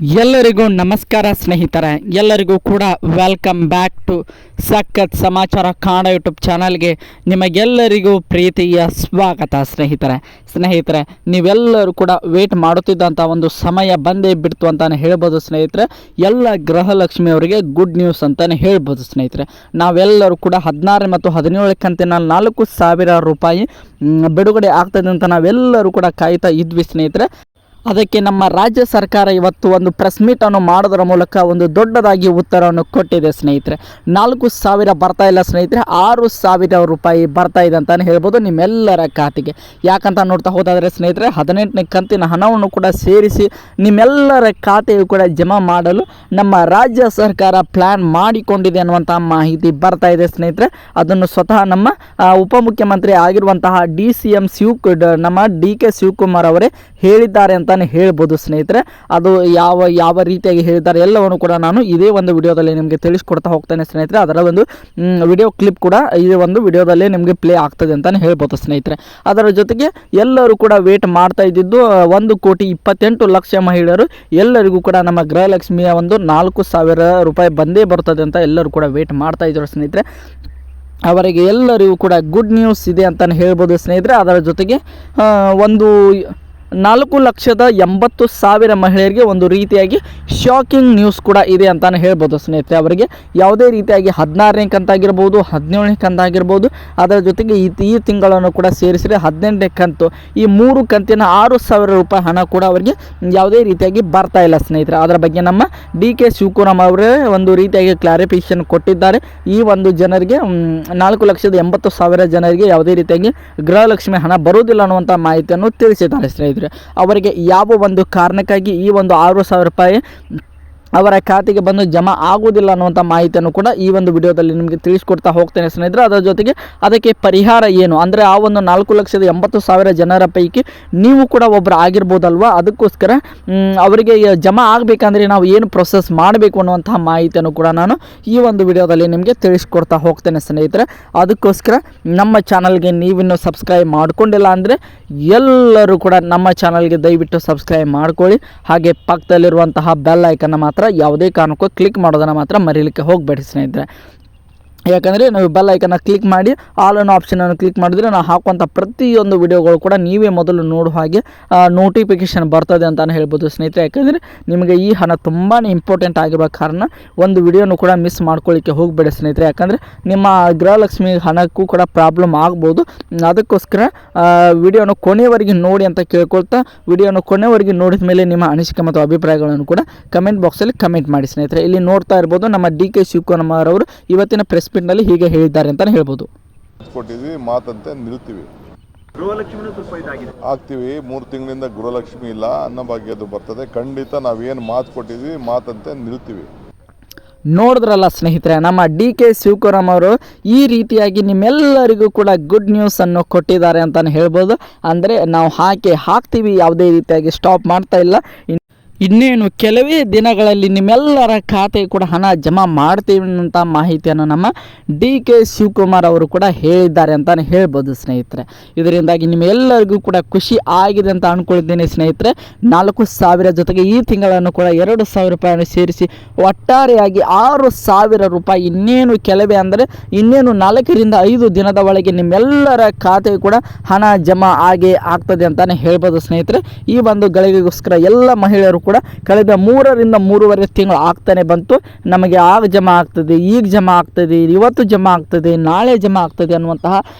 ಎಲ್ಲರಿಗೂ ನಮಸ್ಕಾರ ಸ್ನೇಹಿತರೆ, ಎಲ್ಲರಿಗೂ ಕೂಡ ವೆಲ್ಕಮ್ ಬ್ಯಾಕ್ ಟು ಸಖತ್ ಸಮಾಚಾರ ಕನ್ನಡ ಯೂಟ್ಯೂಬ್ ಚಾನಲ್ಗೆ ನಿಮಗೆಲ್ಲರಿಗೂ ಪ್ರೀತಿಯ ಸ್ವಾಗತ. ಸ್ನೇಹಿತರೆ ನೀವೆಲ್ಲರೂ ಕೂಡ ವೇಟ್ ಮಾಡುತ್ತಿದ್ದಂಥ ಒಂದು ಸಮಯ ಬಂದೇ ಬಿಡ್ತು ಅಂತಲೇ ಹೇಳ್ಬೋದು ಸ್ನೇಹಿತರೆ. ಎಲ್ಲ ಗೃಹಲಕ್ಷ್ಮಿಯವರಿಗೆ ಗುಡ್ ನ್ಯೂಸ್ ಅಂತಲೇ ಹೇಳ್ಬೋದು ಸ್ನೇಹಿತರೆ. ನಾವೆಲ್ಲರೂ ಕೂಡ 16 ಮತ್ತು 17 ಕಂತಿನ 4,000 ರೂಪಾಯಿ ಬಿಡುಗಡೆ ಆಗ್ತದೆ ಅಂತ ನಾವೆಲ್ಲರೂ ಕೂಡ ಕಾಯ್ತಾ ಇದ್ವಿ ಸ್ನೇಹಿತರೆ. ಅದಕ್ಕೆ ನಮ್ಮ ರಾಜ್ಯ ಸರ್ಕಾರ ಇವತ್ತು ಒಂದು ಪ್ರೆಸ್ ಮೀಟನ್ನು ಮಾಡೋದರ ಮೂಲಕ ಒಂದು ದೊಡ್ಡದಾಗಿ ಉತ್ತರವನ್ನು ಕೊಟ್ಟಿದೆ ಸ್ನೇಹಿತರೆ. 4,000 ಬರ್ತಾ ಇಲ್ಲ ಸ್ನೇಹಿತರೆ, 6,000 ರೂಪಾಯಿ ಬರ್ತಾ ಇದೆ ಅಂತಲೇ ಹೇಳ್ಬೋದು ನಿಮ್ಮೆಲ್ಲರ ಖಾತೆಗೆ. ಯಾಕಂತ ನೋಡ್ತಾ ಹೋದಾದರೆ ಸ್ನೇಹಿತರೆ, 18ನೇ ಕಂತಿನ ಹಣವನ್ನು ಕೂಡ ಸೇರಿಸಿ ನಿಮ್ಮೆಲ್ಲರ ಖಾತೆಯು ಕೂಡ ಜಮಾ ಮಾಡಲು ನಮ್ಮ ರಾಜ್ಯ ಸರ್ಕಾರ ಪ್ಲ್ಯಾನ್ ಮಾಡಿಕೊಂಡಿದೆ ಅನ್ನುವಂಥ ಮಾಹಿತಿ ಬರ್ತಾ ಇದೆ ಸ್ನೇಹಿತರೆ. ಅದನ್ನು ಸ್ವತಃ ನಮ್ಮ ಉಪಮುಖ್ಯಮಂತ್ರಿ ಆಗಿರುವಂತಹ ನಮ್ಮ DK ಶಿವಕುಮಾರ್ ಅವರೇ ಹೇಳಿದ್ದಾರೆ ಅಂತ ಹೇಳ್ಬೋದು ಸ್ನೇಹಿತರೆ. ಅದು ಯಾವ ರೀತಿಯಾಗಿ ಹೇಳಿದ್ದಾರೆ ಎಲ್ಲವನ್ನು ಕೂಡ ನಾನು ಇದೇ ಒಂದು ವಿಡಿಯೋದಲ್ಲಿ ನಿಮಗೆ ತಿಳಿಸ್ಕೊಡ್ತಾ ಹೋಗ್ತೇನೆ ಸ್ನೇಹಿತರೆ. ಅದರ ಒಂದು ವಿಡಿಯೋ ಕ್ಲಿಪ್ ಕೂಡ ಇದೇ ಒಂದು ವಿಡಿಯೋದಲ್ಲಿ ನಿಮಗೆ ಪ್ಲೇ ಆಗ್ತದೆ ಅಂತಲೇ ಹೇಳ್ಬೋದು ಸ್ನೇಹಿತರೆ. ಅದರ ಜೊತೆಗೆ ಎಲ್ಲರೂ ಕೂಡ ವೇಟ್ ಮಾಡ್ತಾ ಇದ್ದಿದ್ದು 1,28,00,000 ಮಹಿಳೆಯರು ಎಲ್ಲರಿಗೂ ಕೂಡ ನಮ್ಮ ಗೃಹಲಕ್ಷ್ಮಿಯ ಒಂದು 4,000 ರೂಪಾಯಿ ಬಂದೇ ಬರ್ತದೆ ಅಂತ ಎಲ್ಲರೂ ಕೂಡ ವೇಟ್ ಮಾಡ್ತಾ ಇದ್ರು ಸ್ನೇಹಿತರೆ. ಅವರಿಗೆ ಎಲ್ಲರಿಗೂ ಕೂಡ ಗುಡ್ ನ್ಯೂಸ್ ಇದೆ ಅಂತಲೇ ಹೇಳ್ಬೋದು ಸ್ನೇಹಿತರೆ. ಅದರ ಜೊತೆಗೆ 4,80,000 ಮಹಿಳೆಯರಿಗೆ ಒಂದು ರೀತಿಯಾಗಿ ಶಾಕಿಂಗ್ ನ್ಯೂಸ್ ಕೂಡ ಇದೆ ಅಂತಲೇ ಹೇಳ್ಬೋದು ಸ್ನೇಹಿತರೆ. ಅವರಿಗೆ ಯಾವುದೇ ರೀತಿಯಾಗಿ 16ನೇ ಕಂತಾಗಿರ್ಬೋದು, 17ನೇ ಕಂತಾಗಿರ್ಬೋದು, ಅದರ ಜೊತೆಗೆ ಈ ತಿಂಗಳನ್ನು ಕೂಡ ಸೇರಿಸಿದರೆ 18ನೇ ಕಂತು, ಈ 3 ಕಂತಿನ 6,000 ರೂಪಾಯಿ ಹಣ ಕೂಡ ಅವರಿಗೆ ಯಾವುದೇ ರೀತಿಯಾಗಿ ಬರ್ತಾ ಇಲ್ಲ ಸ್ನೇಹಿತರೆ. ಅದರ ಬಗ್ಗೆ ನಮ್ಮ DK ಶಿವಕುಮಾರ್ ಅವರೇ ಒಂದು ರೀತಿಯಾಗಿ ಕ್ಲಾರಿಫಿಕೇಷನ್ ಕೊಟ್ಟಿದ್ದಾರೆ. ಈ ಒಂದು ಜನರಿಗೆ 4,80,000 ಜನರಿಗೆ ಯಾವುದೇ ರೀತಿಯಾಗಿ ಗೃಹಲಕ್ಷ್ಮಿ ಹಣ ಬರುವುದಿಲ್ಲ ಅನ್ನುವಂಥ ಮಾಹಿತಿಯನ್ನು ತಿಳಿಸಿದ್ದಾರೆ ಸ್ನೇಹಿತರೆ. ಅವರಿಗೆ ಯಾವ ಒಂದು ಕಾರಣಕ್ಕಾಗಿ ಈ ಒಂದು 6,000 ರೂಪಾಯಿ ಅವರ ಖಾತೆಗೆ ಬಂದು ಜಮಾ ಆಗುವುದಿಲ್ಲ ಅನ್ನುವಂಥ ಮಾಹಿತಿಯನ್ನು ಕೂಡ ಈ ಒಂದು ವಿಡಿಯೋದಲ್ಲಿ ನಿಮಗೆ ತಿಳಿಸ್ಕೊಡ್ತಾ ಹೋಗ್ತೇನೆ ಸ್ನೇಹಿತರೆ. ಅದರ ಜೊತೆಗೆ ಅದಕ್ಕೆ ಪರಿಹಾರ ಏನು ಅಂದರೆ ಆ ಒಂದು 4,80,000 ಜನರ ಪೈಕಿ ನೀವು ಕೂಡ ಒಬ್ಬರು ಆಗಿರ್ಬೋದಲ್ವಾ, ಅದಕ್ಕೋಸ್ಕರ ಅವರಿಗೆ ಜಮಾ ಆಗಬೇಕಂದ್ರೆ ನಾವು ಏನು ಪ್ರೊಸೆಸ್ ಮಾಡಬೇಕು ಅನ್ನುವಂತಹ ಮಾಹಿತಿಯನ್ನು ಕೂಡ ನಾನು ಈ ಒಂದು ವಿಡಿಯೋದಲ್ಲಿ ನಿಮಗೆ ತಿಳಿಸ್ಕೊಡ್ತಾ ಹೋಗ್ತೇನೆ ಸ್ನೇಹಿತರೆ. ಅದಕ್ಕೋಸ್ಕರ ನಮ್ಮ ಚಾನಲ್ಗೆ ನೀವಿನ್ನೂ ಸಬ್ಸ್ಕ್ರೈಬ್ ಮಾಡ್ಕೊಂಡಿಲ್ಲ ಅಂದರೆ ಎಲ್ಲರೂ ಕೂಡ ನಮ್ಮ ಚಾನಲ್ಗೆ ದಯವಿಟ್ಟು ಸಬ್ಸ್ಕ್ರೈಬ್ ಮಾಡ್ಕೊಳ್ಳಿ. ಹಾಗೆ ಪಕ್ಕದಲ್ಲಿರುವಂತಹ ಬೆಲ್ ಐಕನ್ನ ಮಾತ್ರ ಯಾವುದೇ ಕಾರಣಕ್ಕೂ ಕ್ಲಿಕ್ ಮಾಡೋದನ್ನು ಮಾತ್ರ ಮರೀಲಿಕ್ಕೆ ಹೋಗಬೇಡಿ ಸ್ನೇಹಿತರೆ. ಯಾಕಂದರೆ ನಾವು ಬೆಲ್ ಐಕನ್ನ ಕ್ಲಿಕ್ ಮಾಡಿ ಆಲ್ ಅನ್ನೋ ಆಪ್ಷನನ್ನು ಕ್ಲಿಕ್ ಮಾಡಿದರೆ ನಾವು ಹಾಕುವಂಥ ಪ್ರತಿಯೊಂದು ವಿಡಿಯೋಗಳು ಕೂಡ ನೀವೇ ಮೊದಲು ನೋಡುವ ಹಾಗೆ ನೋಟಿಫಿಕೇಷನ್ ಬರ್ತದೆ ಅಂತಲೇ ಹೇಳ್ಬೋದು ಸ್ನೇಹಿತರೆ. ಯಾಕಂದರೆ ನಿಮಗೆ ಈ ಹಣ ತುಂಬಾ ಇಂಪಾರ್ಟೆಂಟ್ ಆಗಿರುವ ಕಾರಣ ಒಂದು ವಿಡಿಯೋನು ಕೂಡ ಮಿಸ್ ಮಾಡ್ಕೊಳ್ಳಿಕ್ಕೆ ಹೋಗಬೇಡಿ ಸ್ನೇಹಿತರೆ. ಯಾಕಂದರೆ ನಿಮ್ಮ ಗೃಹಲಕ್ಷ್ಮಿ ಹಣಕ್ಕೂ ಕೂಡ ಪ್ರಾಬ್ಲಮ್ ಆಗ್ಬೋದು. ಅದಕ್ಕೋಸ್ಕರ ವಿಡಿಯೋನ ಕೊನೆಯವರೆಗೆ ನೋಡಿ ಅಂತ ಕೇಳ್ಕೊಳ್ತಾ, ವಿಡಿಯೋನ ಕೊನೆಯವರೆಗೆ ನೋಡಿದ ಮೇಲೆ ನಿಮ್ಮ ಅನಿಸಿಕೆ ಮತ್ತು ಅಭಿಪ್ರಾಯಗಳನ್ನು ಕೂಡ ಕಮೆಂಟ್ ಬಾಕ್ಸಲ್ಲಿ ಕಮೆಂಟ್ ಮಾಡಿ ಸ್ನೇಹಿತರೆ. ಇಲ್ಲಿ ನೋಡ್ತಾ ಇರ್ಬೋದು ನಮ್ಮ DK ಶಿವಕುಮಾರ್ ಅವರು ಇವತ್ತಿನ ಪ್ರೆಸ್ ಮೀಟ್ನಲ್ಲಿ ಹೀಗೆ ಹೇಳಿದ್ದಾರೆ ಅಂತ ಹೇಳ್ಬೋದು. ಕೊಟ್ಟಿದ್ವಿ ಮಾತಂತೆ ನಿಲ್ತೀವಿ, ಗೃಹಲಕ್ಷ್ಮಿ ಸ್ವಲ್ಪ ಇದಾಗಿದೆ, ಆಗ್ತೀವಿ. 3 ತಿಂಗಳಿಂದ ಗೃಹಲಕ್ಷ್ಮಿ ಇಲ್ಲ, ಅನ್ನಭಾಗ್ಯದು ಬರ್ತದೆ. ಖಂಡಿತ ನಾವೇನು ಮಾತು ಕೊಟ್ಟಿದ್ವಿ ಮಾತಂತೆ ನಿಲ್ತೀವಿ. ನೋಡಿದ್ರಲ್ಲ ಸ್ನೇಹಿತರೆ, ನಮ್ಮ DK ಶಿವಕುಮಾರ್ ಅವರು ಈ ರೀತಿಯಾಗಿ ನಿಮ್ಮೆಲ್ಲರಿಗೂ ಕೂಡ ಗುಡ್ ನ್ಯೂಸ್ ಅನ್ನು ಕೊಟ್ಟಿದ್ದಾರೆ ಅಂತಲೇ ಹೇಳ್ಬೋದು. ಅಂದರೆ ನಾವು ಹಾಕ್ತೀವಿ, ಯಾವುದೇ ರೀತಿಯಾಗಿ ಸ್ಟಾಪ್ ಮಾಡ್ತಾ ಇಲ್ಲ. ಇನ್ನೇನು ಕೆಲವೇ ದಿನಗಳಲ್ಲಿ ನಿಮ್ಮೆಲ್ಲರ ಖಾತೆ ಕೂಡ ಹಣ ಜಮಾ ಮಾಡ್ತೀವಿ ಅನ್ನೋಂಥ ಮಾಹಿತಿಯನ್ನು ನಮ್ಮ DK ಶಿವಕುಮಾರ್ ಅವರು ಕೂಡ ಹೇಳಿದ್ದಾರೆ ಅಂತಲೇ ಹೇಳ್ಬೋದು ಸ್ನೇಹಿತರೆ. ಇದರಿಂದಾಗಿ ನಿಮ್ಮೆಲ್ಲರಿಗೂ ಕೂಡ ಖುಷಿ ಆಗಿದೆ ಅಂತ ಅಂದ್ಕೊಳ್ತೀನಿ ಸ್ನೇಹಿತರೆ. 4,000 ಜೊತೆಗೆ ಈ ತಿಂಗಳನ್ನು ಕೂಡ 2,000 ರೂಪಾಯಿಯನ್ನು ಸೇರಿಸಿ ಒಟ್ಟಾರೆಯಾಗಿ 6,000 ರೂಪಾಯಿ ಇನ್ನೇನು ಕೆಲವೇ ಅಂದರೆ ಇನ್ನೇನು 4 ರಿಂದ 5 ದಿನದ ಒಳಗೆ ನಿಮ್ಮೆಲ್ಲರ ಖಾತೆ ಕೂಡ ಹಣ ಜಮಾ ಆಗ್ತದೆ ಅಂತಲೇ ಹೇಳ್ಬೋದು ಸ್ನೇಹಿತರೆ. ಈ ಒಂದು ಗಳಿಗೆಗೋಸ್ಕರ ಎಲ್ಲ ಮಹಿಳೆಯರು ಕೂಡ ಕಳೆದ 3 ರಿಂದ 3.5 ತಿಂಗಳು ಆಗ್ತಾನೆ ಬಂತು. ನಮಗೆ ಆಗ ಜಮಾ ಆಗ್ತದೆ, ಈಗ ಜಮಾ ಆಗ್ತದೆ, ಇವತ್ತು ಜಮಾ ಆಗ್ತದೆ, ನಾಳೆ ಜಮಾ ಆಗ್ತದೆ ಅನ್ನುವಂತಹ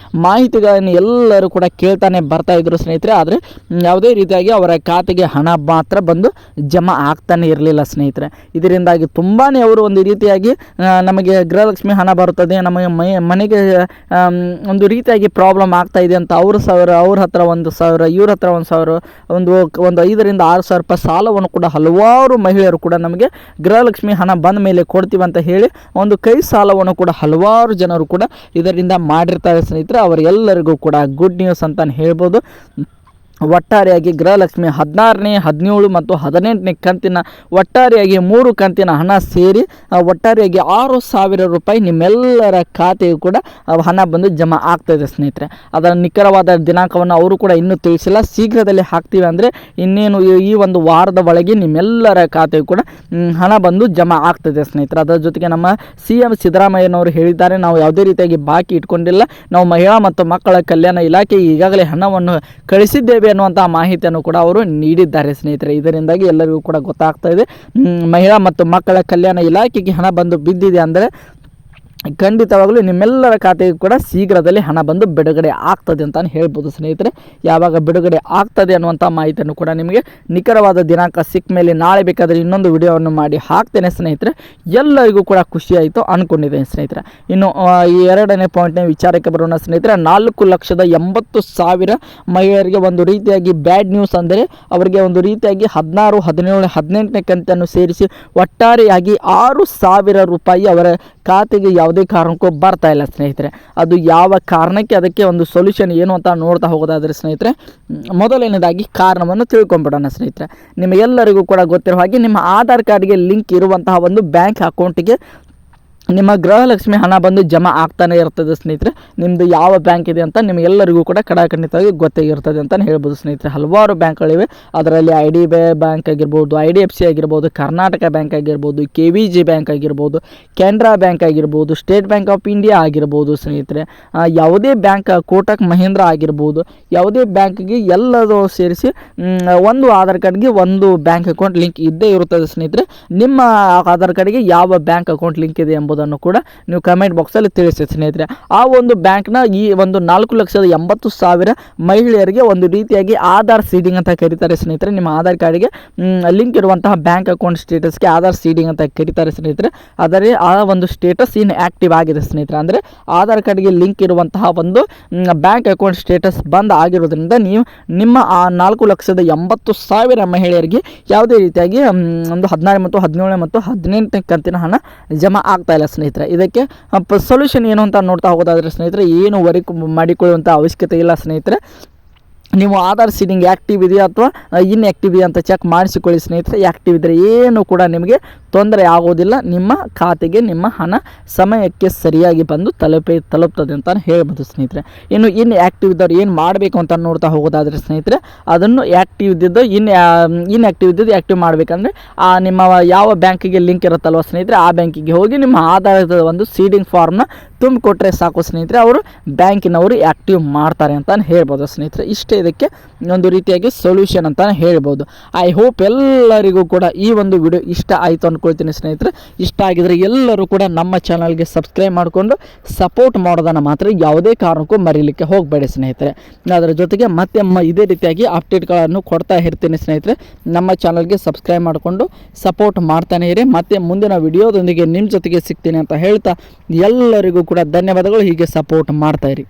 ಮಾಹಿತಿಗಳನ್ನು ಎಲ್ಲರೂ ಕೂಡ ಕೇಳ್ತಾನೆ ಬರ್ತಾ ಇದ್ರು ಸ್ನೇಹಿತರೆ. ಆದರೆ ಯಾವುದೇ ರೀತಿಯಾಗಿ ಅವರ ಖಾತೆಗೆ ಹಣ ಮಾತ್ರ ಬಂದು ಜಮಾ ಆಗ್ತಾನೆ ಇರಲಿಲ್ಲ ಸ್ನೇಹಿತರೆ. ಇದರಿಂದಾಗಿ ತುಂಬಾ ಅವರು ಒಂದು ರೀತಿಯಾಗಿ ನಮಗೆ ಗೃಹಲಕ್ಷ್ಮಿ ಹಣ ಬರುತ್ತದೆ, ನಮಗೆ ಮನೆಗೆ ಒಂದು ರೀತಿಯಾಗಿ ಪ್ರಾಬ್ಲಮ್ ಆಗ್ತಾ ಇದೆ ಅಂತ ಅವ್ರ ಹತ್ರ 1,000, ಇವ್ರ ಹತ್ರ 1,000, ಒಂದು 5 ರಿಂದ 6,000 ರೂಪಾಯಿ ಸಾಲವನ್ನು ಕೂಡ ಹಲವಾರು ಮಹಿಳೆಯರು ಕೂಡ ನಮಗೆ ಗೃಹಲಕ್ಷ್ಮಿ ಹಣ ಬಂದ ಮೇಲೆ ಕೊಡ್ತೀವಿ ಅಂತ ಹೇಳಿ ಒಂದು ಕೈ ಸಾಲವನ್ನು ಕೂಡ ಹಲವಾರು ಜನರು ಕೂಡ ಇದರಿಂದ ಮಾಡಿರ್ತಾರೆ ಸ್ನೇಹಿತರೆ. ಅವರೆಲ್ಲರಿಗೂ ಕೂಡ ಗುಡ್ ನ್ಯೂಸ್ ಅಂತ ಹೇಳ್ಬೋದು. ಒಟ್ಟಾರೆಯಾಗಿ ಗೃಹಲಕ್ಷ್ಮಿ 16ನೇ 17 ಮತ್ತು 18ನೇ ಕಂತಿನ ಒಟ್ಟಾರೆಯಾಗಿ 3 ಕಂತಿನ ಹಣ ಸೇರಿ ಒಟ್ಟಾರೆಯಾಗಿ 6,000 ರೂಪಾಯಿ ನಿಮ್ಮೆಲ್ಲರ ಖಾತೆಗೂ ಕೂಡ ಹಣ ಬಂದು ಜಮಾ ಆಗ್ತಾಯಿದೆ ಸ್ನೇಹಿತರೆ. ಅದರ ನಿಖರವಾದ ದಿನಾಂಕವನ್ನು ಅವರು ಕೂಡ ಇನ್ನೂ ತಿಳಿಸಿಲ್ಲ. ಶೀಘ್ರದಲ್ಲಿ ಹಾಕ್ತೀವಿ ಅಂದರೆ ಇನ್ನೇನು ಈ ಒಂದು ವಾರದ ಒಳಗೆ ನಿಮ್ಮೆಲ್ಲರ ಖಾತೆಗೂ ಕೂಡ ಹಣ ಬಂದು ಜಮಾ ಆಗ್ತದೆ ಸ್ನೇಹಿತರೆ. ಅದರ ಜೊತೆಗೆ ನಮ್ಮ CM ಸಿದ್ದರಾಮಯ್ಯನವರು ಹೇಳಿದ್ದಾರೆ, ನಾವು ಯಾವುದೇ ರೀತಿಯಾಗಿ ಬಾಕಿ ಇಟ್ಕೊಂಡಿಲ್ಲ, ನಾವು ಮಹಿಳಾ ಮತ್ತು ಮಕ್ಕಳ ಕಲ್ಯಾಣ ಇಲಾಖೆಗೆ ಈಗಾಗಲೇ ಹಣವನ್ನು ಕಳಿಸಿದ್ದೇವೆ ಅನ್ನುವಂಥ ಮಾಹಿತಿಯನ್ನು ಕೂಡ ಅವರು ನೀಡಿದ್ದಾರೆ ಸ್ನೇಹಿತರೆ. ಇದರಿಂದಾಗಿ ಎಲ್ಲರಿಗೂ ಕೂಡ ಗೊತ್ತಾಗ್ತಾ ಇದೆ, ಮಹಿಳಾ ಮತ್ತು ಮಕ್ಕಳ ಕಲ್ಯಾಣ ಇಲಾಖೆಗೆ ಹಣ ಬಂದು ಬಿದ್ದಿದೆ ಅಂದರೆ ಖಂಡಿತವಾಗಲೂ ನಿಮ್ಮೆಲ್ಲರ ಖಾತೆಗೂ ಕೂಡ ಶೀಘ್ರದಲ್ಲಿ ಹಣ ಬಂದು ಬಿಡುಗಡೆ ಆಗ್ತದೆ ಅಂತ ಹೇಳ್ಬೋದು ಸ್ನೇಹಿತರೆ. ಯಾವಾಗ ಬಿಡುಗಡೆ ಆಗ್ತದೆ ಅನ್ನುವಂಥ ಮಾಹಿತಿಯನ್ನು ಕೂಡ ನಿಮಗೆ ನಿಖರವಾದ ದಿನಾಂಕ ಸಿಕ್ಕ ಮೇಲೆ ನಾಳೆ ಬೇಕಾದರೆ ಇನ್ನೊಂದು ವಿಡಿಯೋವನ್ನು ಮಾಡಿ ಹಾಕ್ತೇನೆ ಸ್ನೇಹಿತರೆ. ಎಲ್ಲರಿಗೂ ಕೂಡ ಖುಷಿಯಾಯಿತು ಅಂದ್ಕೊಂಡಿದ್ದೇನೆ ಸ್ನೇಹಿತರೆ. ಇನ್ನು ಈ 2ನೇ ಪಾಯಿಂಟ್ನ ವಿಚಾರಕ್ಕೆ ಬರೋಣ ಸ್ನೇಹಿತರೆ. 4,80,000 ಮಹಿಳೆಯರಿಗೆ ಒಂದು ರೀತಿಯಾಗಿ ಬ್ಯಾಡ್ ನ್ಯೂಸ್ ಅಂದರೆ ಅವರಿಗೆ ಒಂದು ರೀತಿಯಾಗಿ 16, 17, 18ನೇ ಕಂತನ್ನು ಸೇರಿಸಿ ಒಟ್ಟಾರೆಯಾಗಿ 6,000 ರೂಪಾಯಿ ಅವರ ಖಾತೆಗೆ ಯಾವುದೇ ಕಾರಣಕ್ಕೂ ಬರ್ತಾ ಇಲ್ಲ ಸ್ನೇಹಿತರೆ. ಅದು ಯಾವ ಕಾರಣಕ್ಕೆ, ಅದಕ್ಕೆ ಒಂದು ಸೊಲ್ಯೂಷನ್ ಏನು ಅಂತ ನೋಡ್ತಾ ಹೋಗೋದಾದರೆ ಸ್ನೇಹಿತರೆ, ಮೊದಲನೇದಾಗಿ ಕಾರಣವನ್ನು ತಿಳ್ಕೊಂಬಿಡೋಣ ಸ್ನೇಹಿತರೆ. ನಿಮಗೆಲ್ಲರಿಗೂ ಕೂಡ ಗೊತ್ತಿರೋ ಹಾಗೆ ನಿಮ್ಮ ಆಧಾರ್ ಕಾರ್ಡ್ಗೆ ಲಿಂಕ್ ಇರುವಂತಹ ಒಂದು ಬ್ಯಾಂಕ್ ಅಕೌಂಟಿಗೆ ನಿಮ್ಮ ಗೃಹಲಕ್ಷ್ಮಿ ಹಣ ಬಂದು ಜಮಾ ಆಗ್ತಾನೆ ಇರ್ತದೆ ಸ್ನೇಹಿತರೆ. ನಿಮ್ಮದು ಯಾವ ಬ್ಯಾಂಕ್ ಇದೆ ಅಂತ ನಿಮಗೆಲ್ಲರಿಗೂ ಕೂಡ ಖಂಡಿತವಾಗಿ ಗೊತ್ತೇ ಇರ್ತದೆ ಅಂತಲೇ ಹೇಳ್ಬೋದು ಸ್ನೇಹಿತರೆ. ಹಲವಾರು ಬ್ಯಾಂಕ್ಗಳಿವೆ. ಅದರಲ್ಲಿ IDBI ಬ್ಯಾಂಕ್ ಆಗಿರ್ಬೋದು, IDFC ಆಗಿರ್ಬೋದು, ಕರ್ನಾಟಕ ಬ್ಯಾಂಕ್ ಆಗಿರ್ಬೋದು, KVG ಬ್ಯಾಂಕ್ ಆಗಿರ್ಬೋದು, ಕೆನರಾ ಬ್ಯಾಂಕ್ ಆಗಿರ್ಬೋದು, ಸ್ಟೇಟ್ ಬ್ಯಾಂಕ್ ಆಫ್ ಇಂಡಿಯಾ ಆಗಿರ್ಬೋದು ಸ್ನೇಹಿತರೆ. ಯಾವುದೇ ಬ್ಯಾಂಕ್, ಕೋಟಕ್ ಮಹೀಂದ್ರ ಆಗಿರ್ಬೋದು, ಯಾವುದೇ ಬ್ಯಾಂಕ್ಗೆ ಎಲ್ಲದೂ ಸೇರಿಸಿ ಒಂದು ಆಧಾರ್ ಕಾರ್ಡ್ಗೆ ಒಂದು ಬ್ಯಾಂಕ್ ಅಕೌಂಟ್ ಲಿಂಕ್ ಇದ್ದೇ ಇರುತ್ತದೆ ಸ್ನೇಹಿತರೆ. ನಿಮ್ಮ ಆಧಾರ್ ಕಾರ್ಡ್ಗೆ ಯಾವ ಬ್ಯಾಂಕ್ ಅಕೌಂಟ್ ಲಿಂಕ್ ಇದೆ ಎಂಬುದು ಕೂಡ ನೀವು ಕಮೆಂಟ್ ಬಾಕ್ಸಲ್ಲಿ ತಿಳಿಸಿ ಸ್ನೇಹಿತರೆ. ಆ ಒಂದು ಬ್ಯಾಂಕ್ನ ಈ ಒಂದು 4,80,000 ಮಹಿಳೆಯರಿಗೆ ಒಂದು ರೀತಿಯಾಗಿ ಆಧಾರ್ ಸೀಡಿಂಗ್ ಅಂತ ಕರೀತಾರೆ ಸ್ನೇಹಿತರೆ. ನಿಮ್ಮ ಆಧಾರ್ ಕಾರ್ಡ್ಗೆ ಲಿಂಕ್ ಇರುವಂತಹ ಬ್ಯಾಂಕ್ ಅಕೌಂಟ್ ಸ್ಟೇಟಸ್ಗೆ ಆಧಾರ್ ಸೀಡಿಂಗ್ ಅಂತ ಕರೀತಾರೆ ಸ್ನೇಹಿತರೆ. ಆದರೆ ಆ ಒಂದು ಸ್ಟೇಟಸ್ ಇನ್ ಆ್ಯಕ್ಟಿವ್ ಆಗಿದೆ ಸ್ನೇಹಿತರೆ. ಅಂದರೆ ಆಧಾರ್ ಕಾರ್ಡ್ಗೆ ಲಿಂಕ್ ಇರುವಂತಹ ಒಂದು ಬ್ಯಾಂಕ್ ಅಕೌಂಟ್ ಸ್ಟೇಟಸ್ ಬಂದ್ ಆಗಿರೋದ್ರಿಂದ ನೀವು ನಿಮ್ಮ ಆ 4,80,000 ಮಹಿಳೆಯರಿಗೆ ಯಾವುದೇ ರೀತಿಯಾಗಿ ಒಂದು 16 ಮತ್ತು 17 ಮತ್ತು 18ನೇ ಕಂತಿನ ಹಣ ಜಮಾ ಆಗ್ತಾ ಇಲ್ಲ ಸ್ನೇಹಿತರೆ. ಇದಕ್ಕೆ ಸೊಲ್ಯೂಷನ್ ಏನು ಅಂತ ನೋಡ್ತಾ ಹೋಗೋದಾದರೆ ಸ್ನೇಹಿತರೆ, ಏನು ವರಿ ಮಾಡಿಕೊಳ್ಳುವಂಥ ಅವಶ್ಯಕತೆ ಇಲ್ಲ ಸ್ನೇಹಿತರೆ. ನೀವು ಆಧಾರ್ ಸೀಡಿಂಗ್ ಆ್ಯಕ್ಟಿವ್ ಇದೆಯಾ ಅಥವಾ ಇನ್ಆ್ಯಕ್ಟಿವ್ ಇದೆಯಾ ಅಂತ ಚೆಕ್ ಮಾಡಿಸಿಕೊಳ್ಳಿ ಸ್ನೇಹಿತರೆ. ಆ್ಯಕ್ಟಿವ್ ಇದ್ದರೆ ಏನು ಕೂಡ ನಿಮಗೆ ತೊಂದರೆ ಆಗೋದಿಲ್ಲ. ನಿಮ್ಮ ಖಾತೆಗೆ ನಿಮ್ಮ ಹಣ ಸಮಯಕ್ಕೆ ಸರಿಯಾಗಿ ಬಂದು ತಲುಪ್ತದೆ ಅಂತ ಹೇಳ್ಬೋದು ಸ್ನೇಹಿತರೆ. ಇನ್ನು ಇನ್ಆ್ಯಕ್ಟಿವ್ ಇದ್ದವ್ರು ಏನು ಮಾಡಬೇಕು ಅಂತ ನೋಡ್ತಾ ಹೋಗೋದಾದರೆ ಸ್ನೇಹಿತರೆ, ಅದನ್ನು ಆ್ಯಕ್ಟಿವ್ ಇದ್ದಿದ್ದು ಇನ್ಆ್ಯಕ್ಟಿವ್ ಇದ್ದಿದ್ದು ಆ್ಯಕ್ಟಿವ್ ಮಾಡಬೇಕಂದ್ರೆ ನಿಮ್ಮ ಯಾವ ಬ್ಯಾಂಕಿಗೆ ಲಿಂಕ್ ಇರುತ್ತಲ್ವ ಸ್ನೇಹಿತರೆ, ಆ ಬ್ಯಾಂಕಿಗೆ ಹೋಗಿ ನಿಮ್ಮ ಆಧಾರದ ಒಂದು ಸೀಡಿಂಗ್ ಫಾರ್ಮ್ನ ತುಂಬಿಕೊಟ್ರೆ ಸಾಕು ಸ್ನೇಹಿತರೆ. ಅವರು ಬ್ಯಾಂಕಿನವರು ಆ್ಯಕ್ಟಿವ್ ಮಾಡ್ತಾರೆ ಅಂತ ಹೇಳ್ಬೋದು ಸ್ನೇಹಿತರೆ. ಇಷ್ಟೇ ಇದಕ್ಕೆ ಒಂದು ರೀತಿಯಾಗಿ ಸೊಲ್ಯೂಷನ್ ಅಂತ ಹೇಳ್ಬೋದು. ಐ ಹೋಪ್ ಎಲ್ಲರಿಗೂ ಕೂಡ ಈ ಒಂದು ವಿಡಿಯೋ ಇಷ್ಟ ಆಯಿತು ಅಂದ್ಕೊಳ್ತೀನಿ ಸ್ನೇಹಿತರೆ. ಇಷ್ಟ ಆಗಿದರೆ ಎಲ್ಲರೂ ಕೂಡ ನಮ್ಮ ಚಾನಲ್ಗೆ ಸಬ್ಸ್ಕ್ರೈಬ್ ಮಾಡಿಕೊಂಡು ಸಪೋರ್ಟ್ ಮಾಡೋದನ್ನು ಮಾತ್ರ ಯಾವುದೇ ಕಾರಣಕ್ಕೂ ಮರೀಲಿಕ್ಕೆ ಹೋಗಬೇಡಿ ಸ್ನೇಹಿತರೆ. ಅದರ ಜೊತೆಗೆ ಮತ್ತೆ ಇದೇ ರೀತಿಯಾಗಿ ಅಪ್ಡೇಟ್ಗಳನ್ನು ಕೊಡ್ತಾ ಇರ್ತೀನಿ ಸ್ನೇಹಿತರೆ. ನಮ್ಮ ಚಾನಲ್ಗೆ ಸಬ್ಸ್ಕ್ರೈಬ್ ಮಾಡಿಕೊಂಡು ಸಪೋರ್ಟ್ ಮಾಡ್ತಾನೆ ಇರಿ. ಮತ್ತೆ ಮುಂದಿನ ವಿಡಿಯೋದೊಂದಿಗೆ ನಿಮ್ಮ ಜೊತೆಗೆ ಸಿಗ್ತೀನಿ ಅಂತ ಹೇಳ್ತಾ ಎಲ್ಲರಿಗೂ ಕೂಡ ಧನ್ಯವಾದಗಳು. ಹೀಗೆ ಸಪೋರ್ಟ್ ಮಾಡ್ತಾ ಇರಿ.